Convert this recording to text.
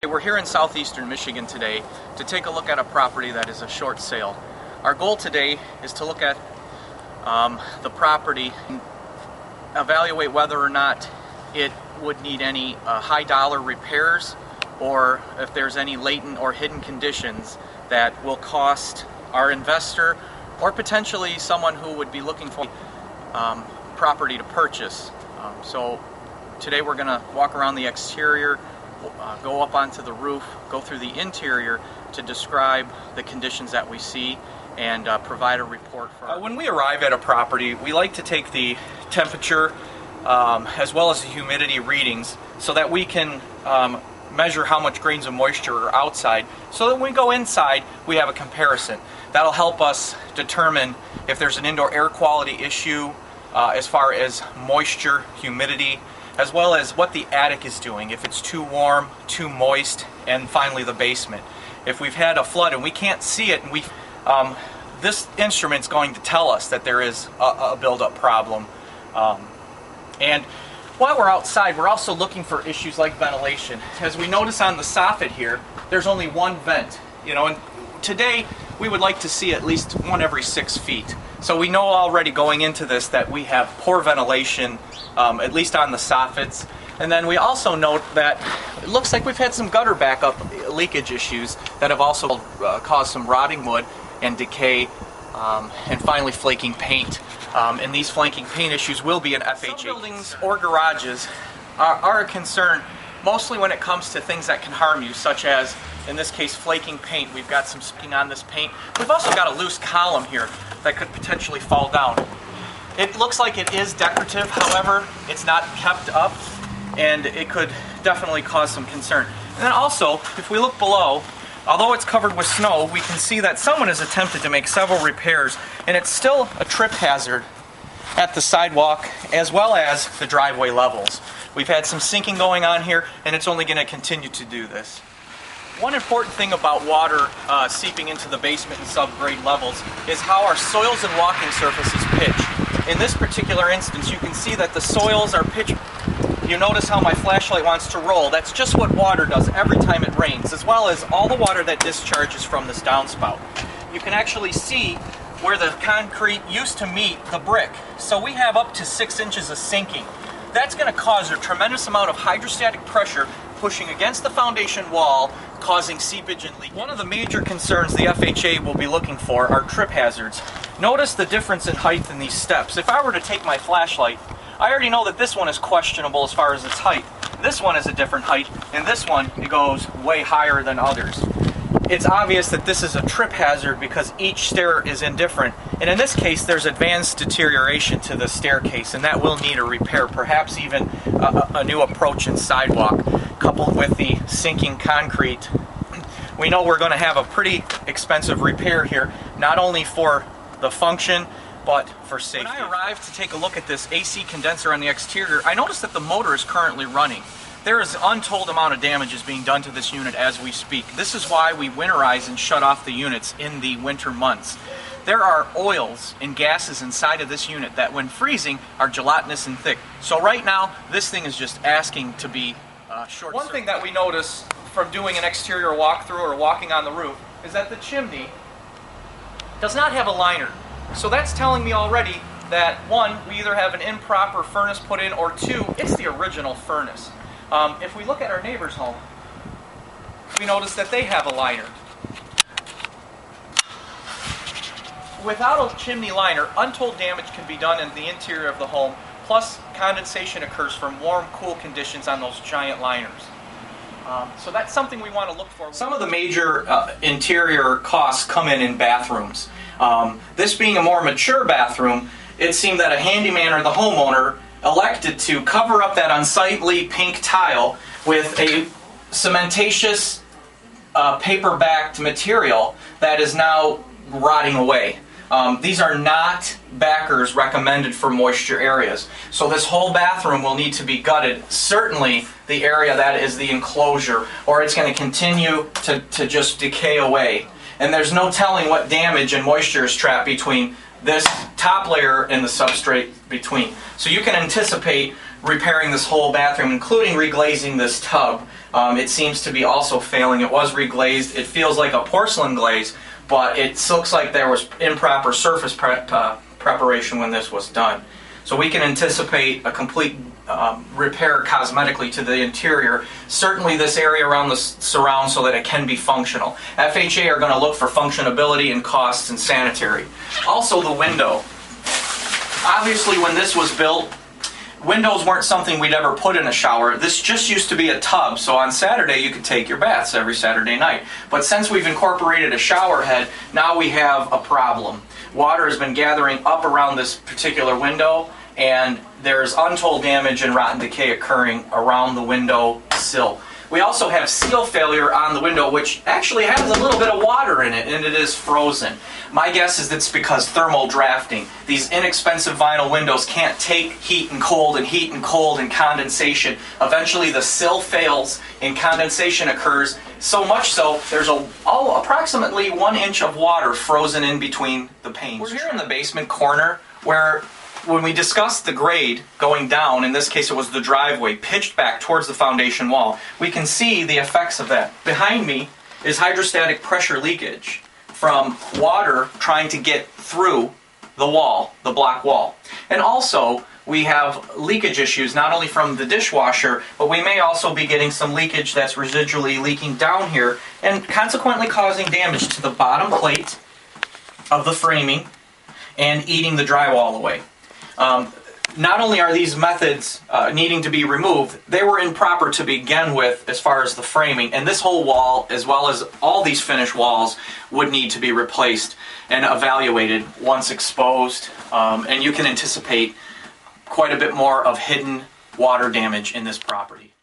We're here in southeastern Michigan today to take a look at a property that is a short sale. Our goal today is to look at the property and evaluate whether or not it would need any high dollar repairs, or if there's any latent or hidden conditions that will cost our investor or potentially someone who would be looking for property to purchase. So today we're going to walk around the exterior, go up onto the roof, go through the interior to describe the conditions that we see and provide a report for when we arrive at a property. We like to take the temperature as well as the humidity readings so that we can measure how much grains of moisture are outside, so that when we go inside we have a comparison. That'll help us determine if there's an indoor air quality issue as far as moisture, humidity, as well as what the attic is doing, if it's too warm, too moist, and finally the basement. If we've had a flood and we can't see it, and this instrument's going to tell us that there is a buildup problem. And while we're outside, we're also looking for issues like ventilation. As we notice on the soffit here, there's only one vent. And today we would like to see at least one every 6 feet. So we know already going into this that we have poor ventilation, at least on the soffits. And then we also note that it looks like we've had some gutter backup leakage issues that have also caused some rotting wood and decay, and finally flaking paint. And these flaking paint issues will be an FHA. Some buildings or garages are a concern, mostly when it comes to things that can harm you, such as, in this case, flaking paint. We've got some sticking on this paint. We've also got a loose column here that could potentially fall down. It looks like it is decorative, however, it's not kept up, and it could definitely cause some concern. And then also, if we look below, although it's covered with snow, we can see that someone has attempted to make several repairs, and it's still a trip hazard at the sidewalk as well as the driveway levels. We've had some sinking going on here, and it's only going to continue to do this. One important thing about water seeping into the basement and subgrade levels is how our soils and walking surfaces pitch. In this particular instance, you can see that the soils are pitched. You notice how my flashlight wants to roll. That's just what water does every time it rains, as well as all the water that discharges from this downspout. You can actually see where the concrete used to meet the brick. So we have up to 6 inches of sinking. That's going to cause a tremendous amount of hydrostatic pressure pushing against the foundation wall, causing seepage and leakage. One of the major concerns the FHA will be looking for are trip hazards. Notice the difference in height in these steps. If I were to take my flashlight, I already know that this one is questionable as far as its height. This one is a different height, and this one, it goes way higher than others. It's obvious that this is a trip hazard because each stair is indifferent, and in this case there's advanced deterioration to the staircase, and that will need a repair, perhaps even a new approach and sidewalk, coupled with the sinking concrete. We know we're going to have a pretty expensive repair here, not only for the function, but for safety. When I arrived to take a look at this AC condenser on the exterior, I noticed that the motor is currently running. There is an untold amount of damage being done to this unit as we speak. This is why we winterize and shut off the units in the winter months. There are oils and gases inside of this unit that when freezing are gelatinous and thick. So right now, this thing is just asking to be short. One thing that we notice from doing an exterior walkthrough or walking on the roof is that the chimney does not have a liner. So that's telling me already that, one, we either have an improper furnace put in, or two, it's the original furnace. If we look at our neighbor's home, we notice that they have a liner. Without a chimney liner, untold damage can be done in the interior of the home, plus condensation occurs from warm, cool conditions on those giant liners. So that's something we want to look for. Some of the major interior costs come in bathrooms. This being a more mature bathroom, it seemed that a handyman or the homeowner elected to cover up that unsightly pink tile with a cementatious paper-backed material that is now rotting away. These are not backers recommended for moisture areas. So this whole bathroom will need to be gutted. Certainly the area that is the enclosure, or it's going to continue to just decay away. And there's no telling what damage and moisture is trapped between this top layer and the substrate between. So you can anticipate repairing this whole bathroom, including reglazing this tub. It seems to be also failing. It was reglazed. It feels like a porcelain glaze, but it looks like there was improper surface preparation when this was done. So we can anticipate a complete repair cosmetically to the interior. Certainly this area around the surround so that it can be functional. FHA are going to look for functionability and costs and sanitary. Also the window. Obviously when this was built, windows weren't something we'd ever put in a shower. This just used to be a tub, so on Saturday you could take your baths every Saturday night. But since we've incorporated a shower head, now we have a problem. Water has been gathering up around this particular window, and there's untold damage and rotten decay occurring around the window sill. We also have seal failure on the window, which actually has a little bit of water in it, and it is frozen. My guess is it's because thermal drafting. These inexpensive vinyl windows can't take heat and cold and condensation. Eventually the sill fails and condensation occurs, so much so there's approximately 1 inch of water frozen in between the panes. We're here in the basement corner where when we discussed the grade going down, in this case it was the driveway, pitched back towards the foundation wall, we can see the effects of that. Behind me is hydrostatic pressure leakage from water trying to get through the wall, the block wall. And also we have leakage issues not only from the dishwasher, but we may also be getting some leakage that's residually leaking down here and consequently causing damage to the bottom plate of the framing and eating the drywall away. Not only are these methods needing to be removed, they were improper to begin with as far as the framing, and this whole wall, as well as all these finished walls, would need to be replaced and evaluated once exposed, and you can anticipate quite a bit more of hidden water damage in this property.